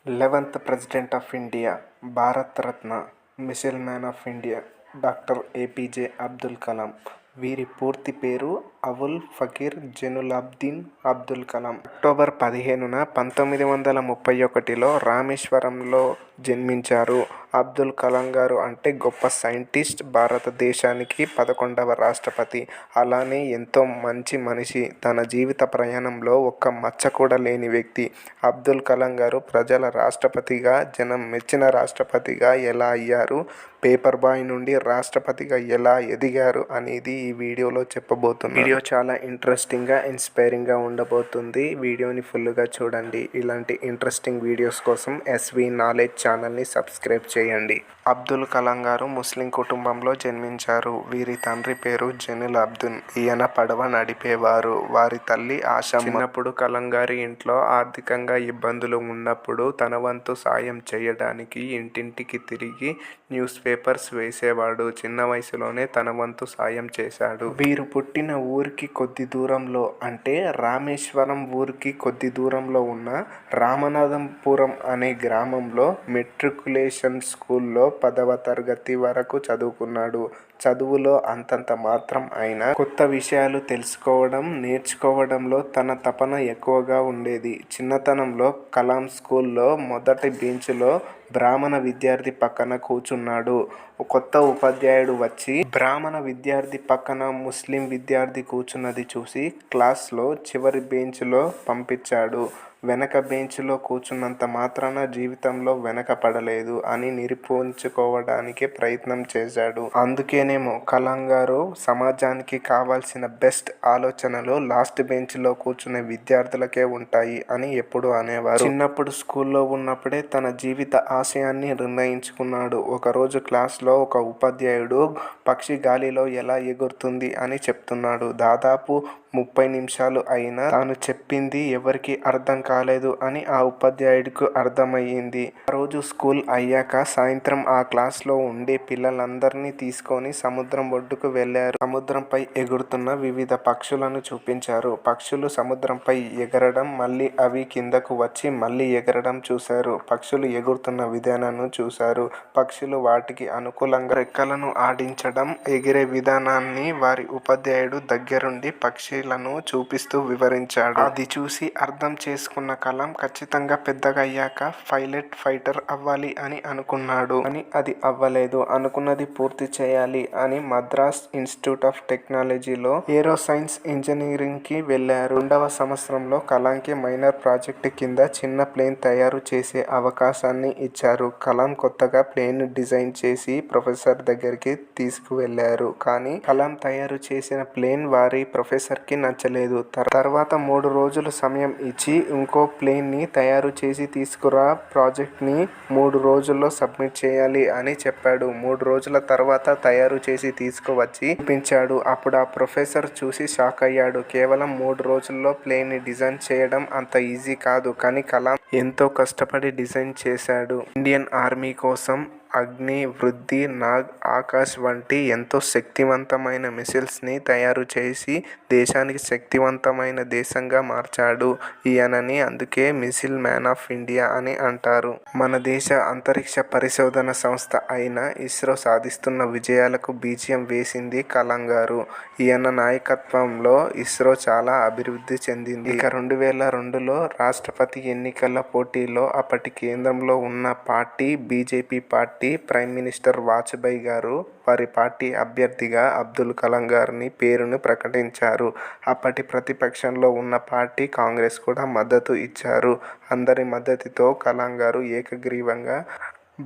11th President of India, Bharat Ratna, Missile Man of India, Dr. APJ Abdul Kalam. వీరి పూర్తి పేరు Avul Fakir Jainulabdeen Abdul Kalam. October 15న 1931లో రామేశ్వరంలో జన్మించారు. అబ్దుల్ కలాం గారు అంటే గొప్ప సైంటిస్ట్, భారతదేశానికి 11వ రాష్ట్రపతి, అలానే ఎంతో మంచి మనిషి. తన జీవిత ప్రయాణంలో ఒక్క మచ్చ కూడా లేని వ్యక్తి. అబ్దుల్ కలాం గారు ప్రజల రాష్ట్రపతిగా, జనం మెచ్చిన రాష్ట్రపతిగా ఎలా అయ్యారు, పేపర్ బాయ్ నుండి రాష్ట్రపతిగా ఎలా ఎదిగారు అనేది ఈ వీడియోలో చెప్పబోతున్నాను. వీడియో చాలా ఇంట్రెస్టింగ్గా, ఇన్స్పైరింగ్గా ఉండబోతుంది. వీడియోని ఫుల్గా చూడండి. ఇలాంటి ఇంట్రెస్టింగ్ వీడియోస్ కోసం ఎస్వి నాలెడ్జ్ ఛానల్ని సబ్స్క్రైబ్ చేయండి. అబ్దుల్ కలాం గారు ముస్లిం కుటుంబంలో జన్మించారు. వీరి తండ్రి పేరు జైనులాబ్దీన్. ఈయన పడవ నడిపేవారు. వారి తల్లి ఆశమ్మ. చిన్నప్పుడు కలాం గారి ఇంట్లో ఆర్థికంగా ఇబ్బందులు ఉన్నప్పుడు తన వంతు సాయం చేయడానికి ఇంటింటికి తిరిగి న్యూస్ పేపర్స్ వేసేవాడు. చిన్న వయసులోనే తన వంతు సాయం చేశాడు. వీరు పుట్టిన ఊరికి కొద్ది దూరంలో, అంటే రామేశ్వరం ఊరికి కొద్ది దూరంలో ఉన్న రామనాథపురం అనే గ్రామంలో మెట్రికులేషన్ స్కూల్లో 10వ తరగతి వరకు చదువుకున్నాడు. చదువులో అంతంత మాత్రం అయినా కొత్త విషయాలు తెలుసుకోవడం, నేర్చుకోవడంలో తన తపన ఎక్కువగా ఉండేది. చిన్నతనంలో కలాం స్కూల్లో మొదటి బెంచ్లో బ్రాహ్మణ విద్యార్థి పక్కన కూర్చున్నాడు. కొత్త ఉపాధ్యాయుడు వచ్చి బ్రాహ్మణ విద్యార్థి పక్కన ముస్లిం విద్యార్థి కూర్చున్నది చూసి క్లాస్లో చివరి బెంచ్లో పంపించాడు. వెనక బెంచ్లో కూర్చున్నంత మాత్రాన జీవితంలో వెనకపడలేదు అని నిరూపించుకోవడానికి ప్రయత్నం చేశాడు. అందుకేనేమో కలాం గారు సమాజానికి కావాల్సిన బెస్ట్ ఆలోచనలు లాస్ట్ బెంచ్లో కూర్చునే విద్యార్థులకే ఉంటాయి అని ఎప్పుడు అనేవారు. చిన్నప్పుడు స్కూల్లో ఉన్నప్పుడే తన జీవిత ఆశయాన్ని నిర్ణయించుకున్నాడు. ఒకరోజు క్లాస్లో ఒక ఉపాధ్యాయుడు పక్షి గాలిలో ఎలా ఎగురుతుంది అని చెప్తున్నాడు. దాదాపు 30 నిమిషాలు అయినా తాను చెప్పింది ఎవరికి అర్థం కాలేదు అని ఆ ఉపాధ్యాయుడికి అర్థమయ్యింది. ఆ రోజు స్కూల్ అయ్యాక సాయంత్రం ఆ క్లాస్లో ఉండే పిల్లలందరినీ తీసుకొని సముద్రం ఒడ్డుకు వెళ్లారు. సముద్రంపై ఎగురుతున్న వివిధ పక్షులను చూపించారు. పక్షులు సముద్రంపై ఎగరడం, మళ్ళీ అవి కిందకు వచ్చి మళ్ళీ ఎగరడం చూశారు. పక్షులు ఎగురుతున్న విధానాన్ని చూశారు. పక్షులు వాటికి అనుకూలంగా రెక్కలను ఆడించడం, ఎగిరే విధానాన్ని వారి ఉపాధ్యాయుడు దగ్గరుండి పక్షులను చూపిస్తూ వివరించాడు. అది చూసి అర్థం చేసుకున్న కలాం ఖచ్చితంగా పెద్దగా అయ్యాక పైలట్, ఫైటర్ అవ్వాలి అని అనుకున్నాడు. అని అది అవ్వలేదు. అనుకున్నది పూర్తి చేయాలి అని మద్రాస్ ఇన్స్టిట్యూట్ ఆఫ్ టెక్నాలజీలో ఏరో సైన్స్ ఇంజనీరింగ్కి వెళ్లారు. 2వ సంవత్సరంలో కలాంకి మైనర్ ప్రాజెక్టు కింద చిన్న ప్లేన్ తయారు చేసే అవకాశాన్ని ఇచ్చారు. కలాం కొత్తగా ప్లేన్ డిజైన్ చేసి ప్రొఫెసర్ దగ్గరికి తీసుకువెళ్లారు. కానీ కలాం తయారు చేసిన ప్లేన్ వారి ప్రొఫెసర్కి నచ్చలేదు. తర్వాత 3 రోజులు సమయం ఇచ్చి ఇంకో ప్లేన్ని తయారు చేసి తీసుకురా, ప్రాజెక్ట్ని 3 రోజుల్లో సబ్మిట్ చేయాలి అని చెప్పాడు. 3 రోజుల తర్వాత తయారు చేసి తీసుకువచ్చి చూపించాడు. అప్పుడు ఆ ప్రొఫెసర్ చూసి షాక్ అయ్యాడు. కేవలం 3 రోజుల్లో ప్లేన్ని డిజైన్ చేయడం అంత ఈజీ కాదు. కానీ కలాం ఎంతో కష్టపడి డిజైన్ చేశాడు. ఇండియన్ ఆర్మీ కోసం అగ్ని, వృద్ధి, నాగ్, ఆకాశ్ వంటి ఎంతో శక్తివంతమైన మిసైల్స్ని తయారు చేసి దేశానికి శక్తివంతమైన దేశంగా మార్చాడు ఈయనని. అందుకే మిసైల్ మ్యాన్ ఆఫ్ ఇండియా అని అంటారు. మన దేశ అంతరిక్ష పరిశోధన సంస్థ అయిన ఇస్రో సాధిస్తున్న విజయాలకు బీజం వేసింది కలాం గారు. ఈయన నాయకత్వంలో ఇస్రో చాలా అభివృద్ధి చెందింది. ఇక 2002లో రాష్ట్రపతి ఎన్నికల పోటీలో అప్పటి కేంద్రంలో ఉన్న party BJP party prime minister Vajpayee గారు వారి పార్టీ అభ్యర్థిగా అబ్దుల్ కలాం గారిని పేరును ప్రకటించారు. అప్పటి ప్రతిపక్షంలో ఉన్న పార్టీ కాంగ్రెస్ కూడా మద్దతు ఇచ్చారు. అందరి మద్దతుతో కలాం గారు ఏకగ్రీవంగా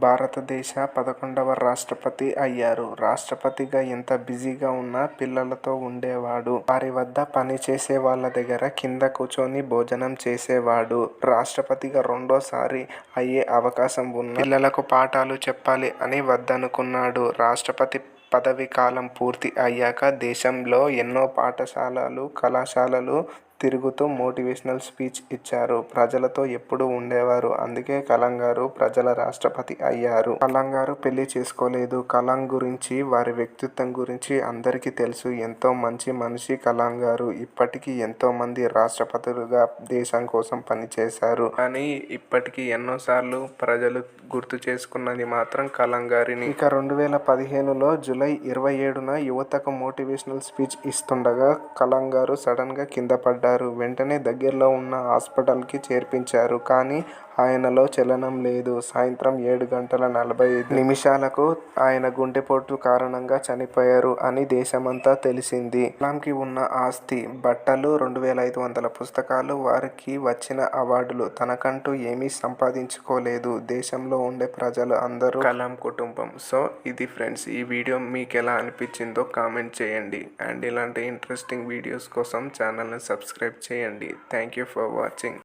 భారతదేశ 11వ రాష్ట్రపతి అయ్యారు. రాష్ట్రపతిగా ఎంత బిజీగా ఉన్నా పిల్లలతో ఉండేవాడు. వారి వద్ద పనిచేసే వాళ్ళ దగ్గర కింద కూర్చొని భోజనం చేసేవాడు. రాష్ట్రపతిగా రెండోసారి అయ్యే అవకాశం ఉన్న పిల్లలకు పాఠాలు చెప్పాలి అని వద్దనుకున్నాడు. రాష్ట్రపతి పదవీ కాలం పూర్తి అయ్యాక దేశంలో ఎన్నో పాఠశాలలు, కళాశాలలు తిరుగుతూ మోటివేషనల్ స్పీచ్ ఇచ్చారు. ప్రజలతో ఎప్పుడూ ఉండేవారు. అందుకే కలాం గారు ప్రజల రాష్ట్రపతి అయ్యారు. కలాం గారు పెళ్లి చేసుకోలేదు. కలాం గురించి, వారి వ్యక్తిత్వం గురించి అందరికీ తెలుసు. ఎంతో మంచి మనిషి కలాం గారు. ఇప్పటికీ ఎంతో మంది రాష్ట్రపతులుగా దేశం కోసం పనిచేశారు. కానీ ఇప్పటికీ ఎన్నోసార్లు ప్రజలు గుర్తు చేసుకున్నది మాత్రం కలాం గారిని. ఇక 2015లో జూలై 27న యువతకు మోటివేషనల్ స్పీచ్ ఇస్తుండగా కలాం గారు సడన్గా కింద పడ్డారు. వెంటనే దగ్గరలో ఉన్న హాస్పిటల్కి చేర్పించారు. కానీ ఆయనలో చలనం లేదు. సాయంత్రం 7:45 ఆయన గుండెపోటు కారణంగా చనిపోయారు అని దేశమంతా తెలిసింది. కలాంకి ఉన్న ఆస్తి, బట్టలు, 2500 పుస్తకాలు, వారికి వచ్చిన అవార్డులు, తనకంటూ ఏమీ సంపాదించుకోలేదు. దేశంలో ఉండే ప్రజలు అందరూ కలాం కుటుంబం. సో ఇది ఫ్రెండ్స్, ఈ వీడియో మీకు ఎలా అనిపించిందో కామెంట్ చేయండి. అండ్ ఇలాంటి ఇంట్రెస్టింగ్ వీడియోస్ కోసం ఛానల్ని సబ్స్క్రైబ్ చేయండి. Thank you for watching.